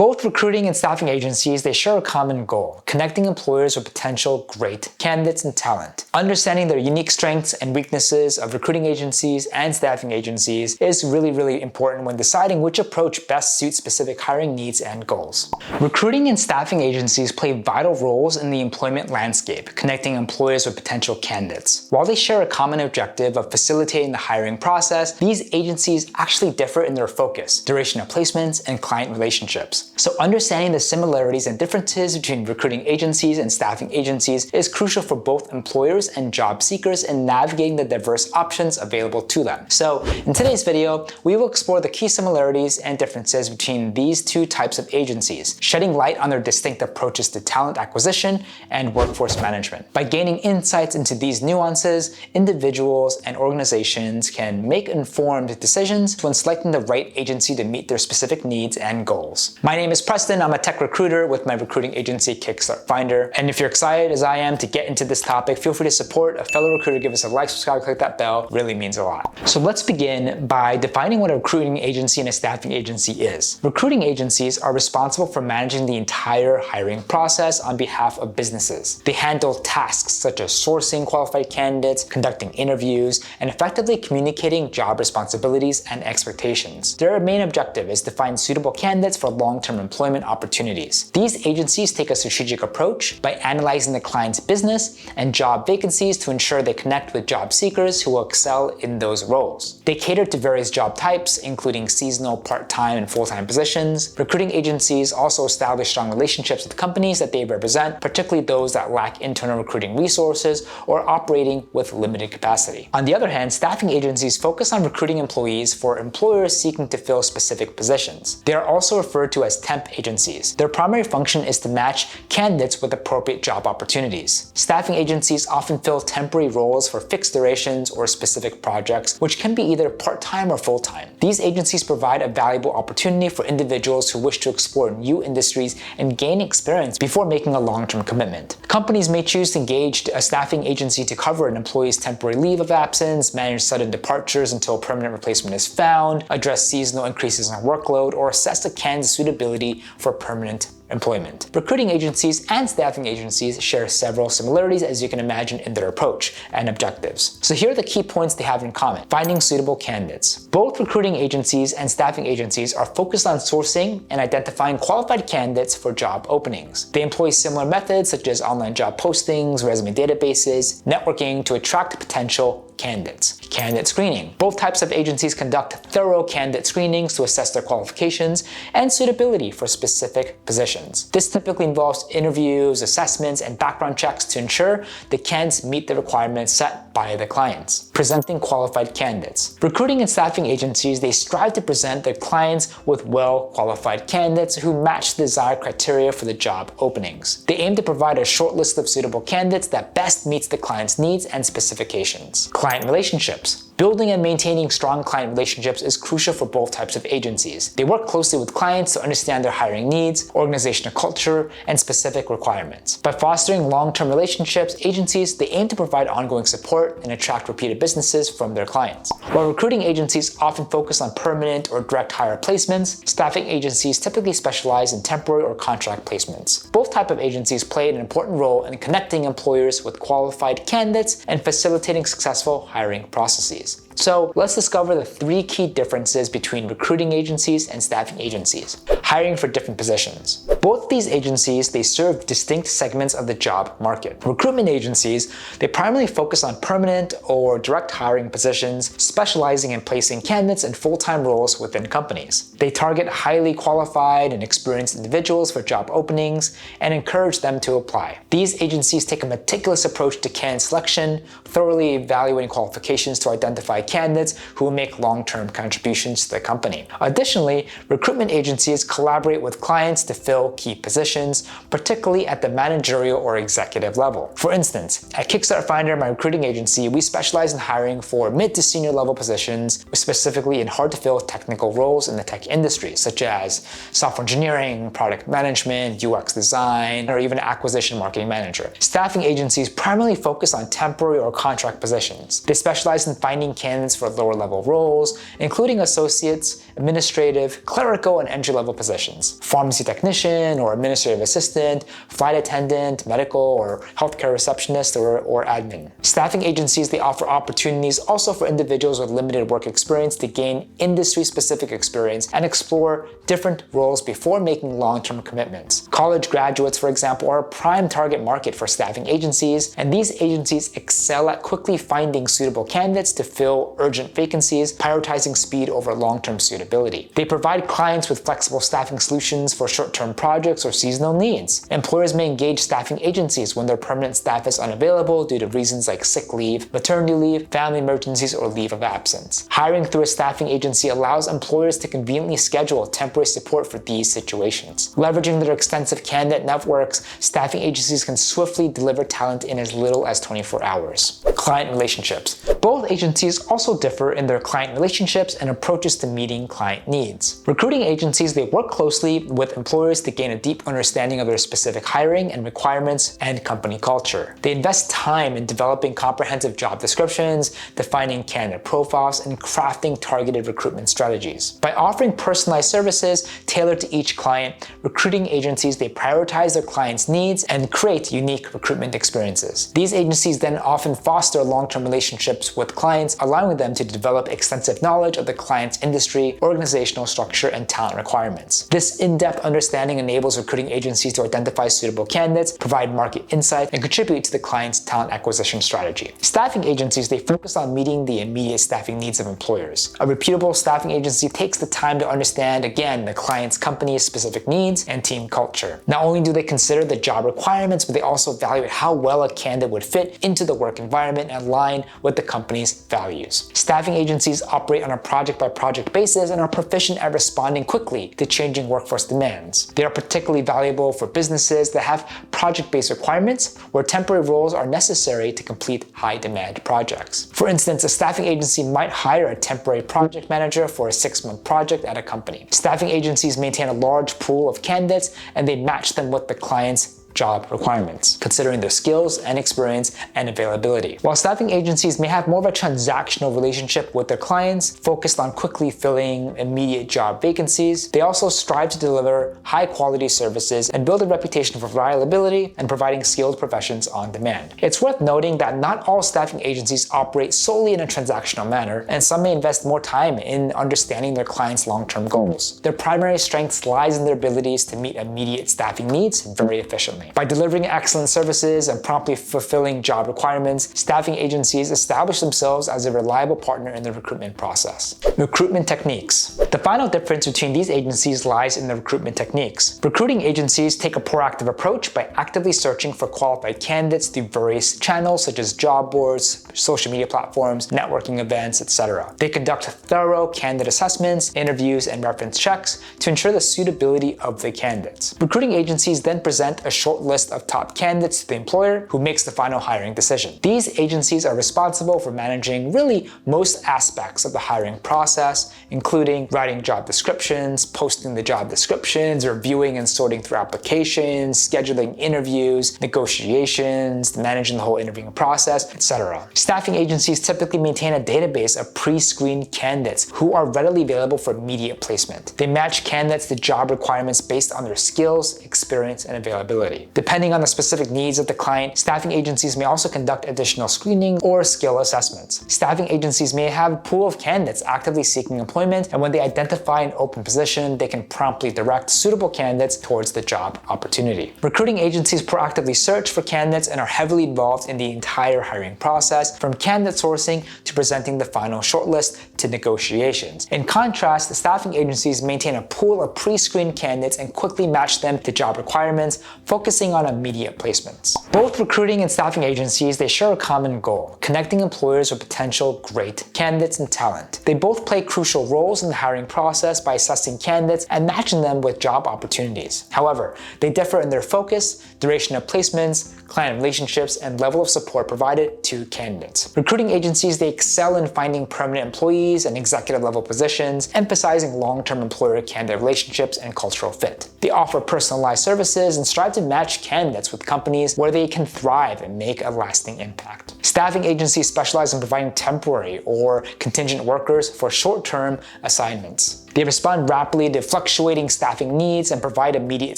Both recruiting and staffing agencies, they share a common goal: connecting employers with potential great candidates and talent. Understanding their unique strengths and weaknesses of recruiting agencies and staffing agencies is really important when deciding which approach best suits specific hiring needs and goals. Recruiting and staffing agencies play vital roles in the employment landscape, connecting employers with potential candidates. While they share a common objective of facilitating the hiring process, these agencies actually differ in their focus, duration of placements, and client relationships. So understanding the similarities and differences between recruiting agencies and staffing agencies is crucial for both employers and job seekers in navigating the diverse options available to them. So in today's video, we will explore the key similarities and differences between these two types of agencies, shedding light on their distinct approaches to talent acquisition and workforce management. By gaining insights into these nuances, individuals and organizations can make informed decisions when selecting the right agency to meet their specific needs and goals. My name is Preston. I'm a tech recruiter with my recruiting agency, Kickstart Finder. And if you're excited as I am to get into this topic, feel free to support a fellow recruiter. Give us a like, subscribe, click that bell. It really means a lot. So let's begin by defining what a recruiting agency and a staffing agency is. Recruiting agencies are responsible for managing the entire hiring process on behalf of businesses. They handle tasks such as sourcing qualified candidates, conducting interviews, and effectively communicating job responsibilities and expectations. Their main objective is to find suitable candidates for long-term employment opportunities. These agencies take a strategic approach by analyzing the client's business and job vacancies to ensure they connect with job seekers who will excel in those roles. They cater to various job types, including seasonal, part-time, and full-time positions. Recruiting agencies also establish strong relationships with companies that they represent, particularly those that lack internal recruiting resources or operating with limited capacity. On the other hand, staffing agencies focus on recruiting employees for employers seeking to fill specific positions. They are also referred to as temp agencies. Their primary function is to match candidates with appropriate job opportunities. Staffing agencies often fill temporary roles for fixed durations or specific projects, which can be either part-time or full-time. These agencies provide a valuable opportunity for individuals who wish to explore new industries and gain experience before making a long-term commitment. Companies may choose to engage a staffing agency to cover an employee's temporary leave of absence, manage sudden departures until a permanent replacement is found, address seasonal increases in workload, or assess a candidate's suitability for permanent employment. Recruiting agencies and staffing agencies share several similarities, as you can imagine, in their approach and objectives. So here are the key points they have in common. Finding suitable candidates. Both recruiting agencies and staffing agencies are focused on sourcing and identifying qualified candidates for job openings. They employ similar methods such as online job postings, resume databases, networking to attract potential candidates. Candidate screening. Both types of agencies conduct thorough candidate screenings to assess their qualifications and suitability for specific positions. This typically involves interviews, assessments, and background checks to ensure the candidates meet the requirements set by the clients. Presenting qualified candidates. Recruiting and staffing agencies, they strive to present their clients with well-qualified candidates who match the desired criteria for the job openings. They aim to provide a short list of suitable candidates that best meets the client's needs and specifications. Client relationships. Building and maintaining strong client relationships is crucial for both types of agencies. They work closely with clients to understand their hiring needs, organizational culture, and specific requirements. By fostering long-term relationships, agencies, they aim to provide ongoing support and attract repeated businesses from their clients. While recruiting agencies often focus on permanent or direct hire placements, staffing agencies typically specialize in temporary or contract placements. Both types of agencies play an important role in connecting employers with qualified candidates and facilitating successful hiring processes. So let's discover the three key differences between recruiting agencies and staffing agencies. Hiring for different positions. Both these agencies, they serve distinct segments of the job market. Recruitment agencies, they primarily focus on permanent or direct hiring positions, specializing in placing candidates in full-time roles within companies. They target highly qualified and experienced individuals for job openings and encourage them to apply. These agencies take a meticulous approach to candidate selection, thoroughly evaluating qualifications to identify candidates who will make long-term contributions to the company. Additionally, recruitment agencies collaborate with clients to fill key positions, particularly at the managerial or executive level. For instance, at Kickstart Finder, my recruiting agency, we specialize in hiring for mid to senior level positions, specifically in hard-to-fill technical roles in the tech industry, such as software engineering, product management, UX design, or even acquisition marketing manager. Staffing agencies primarily focus on temporary or contract positions. They specialize in finding candidates candidates for lower-level roles, including associates, administrative, clerical, and entry-level positions, pharmacy technician or administrative assistant, flight attendant, medical or healthcare receptionist, or admin. Staffing agencies, they offer opportunities also for individuals with limited work experience to gain industry-specific experience and explore different roles before making long-term commitments. College graduates, for example, are a prime target market for staffing agencies, and these agencies excel at quickly finding suitable candidates to fill urgent vacancies, prioritizing speed over long-term suitability. They provide clients with flexible staffing solutions for short-term projects or seasonal needs. Employers may engage staffing agencies when their permanent staff is unavailable due to reasons like sick leave, maternity leave, family emergencies, or leave of absence. Hiring through a staffing agency allows employers to conveniently schedule temporary support for these situations. Leveraging their extensive candidate networks, staffing agencies can swiftly deliver talent in as little as 24 hours. Client relationships. Both agencies also differ in their client relationships and approaches to meeting client needs. Recruiting agencies, they work closely with employers to gain a deep understanding of their specific hiring and requirements and company culture. They invest time in developing comprehensive job descriptions, defining candidate profiles, and crafting targeted recruitment strategies. By offering personalized services tailored to each client, recruiting agencies, they prioritize their clients' needs and create unique recruitment experiences. These agencies then often foster long-term relationships with clients, allowing them to develop extensive knowledge of the client's industry, organizational structure, and talent requirements. This in-depth understanding enables recruiting agencies to identify suitable candidates, provide market insight, and contribute to the client's talent acquisition strategy. Staffing agencies, they focus on meeting the immediate staffing needs of employers. A reputable staffing agency takes the time to understand, again, the client's company's specific needs and team culture. Not only do they consider the job requirements, but they also evaluate how well a candidate would fit into the work environment and align with the company's values. Staffing agencies operate on a project-by-project basis and are proficient at responding quickly to changing workforce demands. They are particularly valuable for businesses that have project-based requirements where temporary roles are necessary to complete high-demand projects. For instance, a staffing agency might hire a temporary project manager for a 6-month project at a company. Staffing agencies maintain a large pool of candidates and they match them with the client's job requirements, considering their skills and experience and availability. While staffing agencies may have more of a transactional relationship with their clients, focused on quickly filling immediate job vacancies, they also strive to deliver high-quality services and build a reputation for reliability and providing skilled professions on demand. It's worth noting that not all staffing agencies operate solely in a transactional manner, and some may invest more time in understanding their clients' long-term goals. Their primary strength lies in their abilities to meet immediate staffing needs very efficiently. By delivering excellent services and promptly fulfilling job requirements, staffing agencies establish themselves as a reliable partner in the recruitment process. Recruitment techniques. The final difference between these agencies lies in the recruitment techniques. Recruiting agencies take a proactive approach by actively searching for qualified candidates through various channels such as job boards, social media platforms, networking events, etc. They conduct thorough candidate assessments, interviews, and reference checks to ensure the suitability of the candidates. Recruiting agencies then present a short list of top candidates to the employer who makes the final hiring decision. These agencies are responsible for managing really most aspects of the hiring process, including writing job descriptions, posting the job descriptions, reviewing and sorting through applications, scheduling interviews, negotiations, managing the whole interviewing process, etc. Staffing agencies typically maintain a database of pre-screened candidates who are readily available for immediate placement. They match candidates to job requirements based on their skills, experience, and availability. Depending on the specific needs of the client, staffing agencies may also conduct additional screening or skill assessments. Staffing agencies may have a pool of candidates actively seeking employment, and when they identify an open position, they can promptly direct suitable candidates towards the job opportunity. Recruiting agencies proactively search for candidates and are heavily involved in the entire hiring process, from candidate sourcing to presenting the final shortlist to negotiations. In contrast, the staffing agencies maintain a pool of pre-screened candidates and quickly match them to job requirements, focusing on immediate placements. Both recruiting and staffing agencies, they share a common goal: connecting employers with potential great candidates and talent. They both play crucial roles in the hiring process by assessing candidates and matching them with job opportunities. However, they differ in their focus, duration of placements, client relationships, and level of support provided to candidates. Recruiting agencies, they excel in finding permanent employees and executive level positions, emphasizing long-term employer-candidate relationships and cultural fit. They offer personalized services and strive to match candidates with companies where they can thrive and make a lasting impact. Staffing agencies specialize in providing temporary or contingent workers for short-term assignments. They respond rapidly to fluctuating staffing needs and provide immediate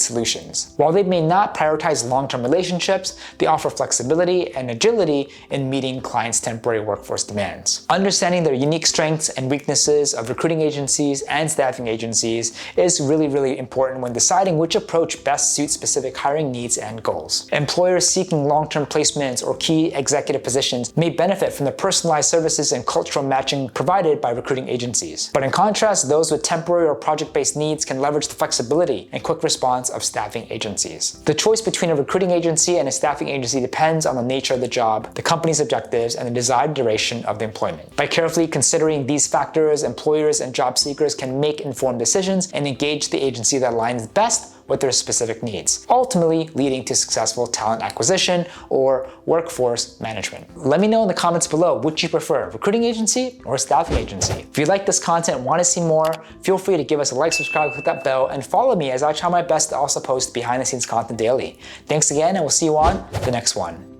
solutions. While they may not prioritize long-term relationships, they offer flexibility and agility in meeting clients' temporary workforce demands. Understanding their unique strengths and weaknesses of recruiting agencies and staffing agencies is really important when deciding which approach best suits specific hiring needs and goals. Employers seeking long-term placements or key executive positions may benefit from the personalized services and cultural matching provided by recruiting agencies. But in contrast, those with temporary or project-based needs can leverage the flexibility and quick response of staffing agencies. The choice between a recruiting agency and a staffing agency depends on the nature of the job, the company's objectives, and the desired duration of the employment. By carefully considering these factors, employers and job seekers can make informed decisions and engage the agency that aligns best with their specific needs, ultimately leading to successful talent acquisition or workforce management. Let me know in the comments below which you prefer, recruiting agency or staffing agency. If you like this content and want to see more, feel free to give us a like, subscribe, click that bell, and follow me as I try my best to also post behind the scenes content daily. Thanks again, and we'll see you on the next one.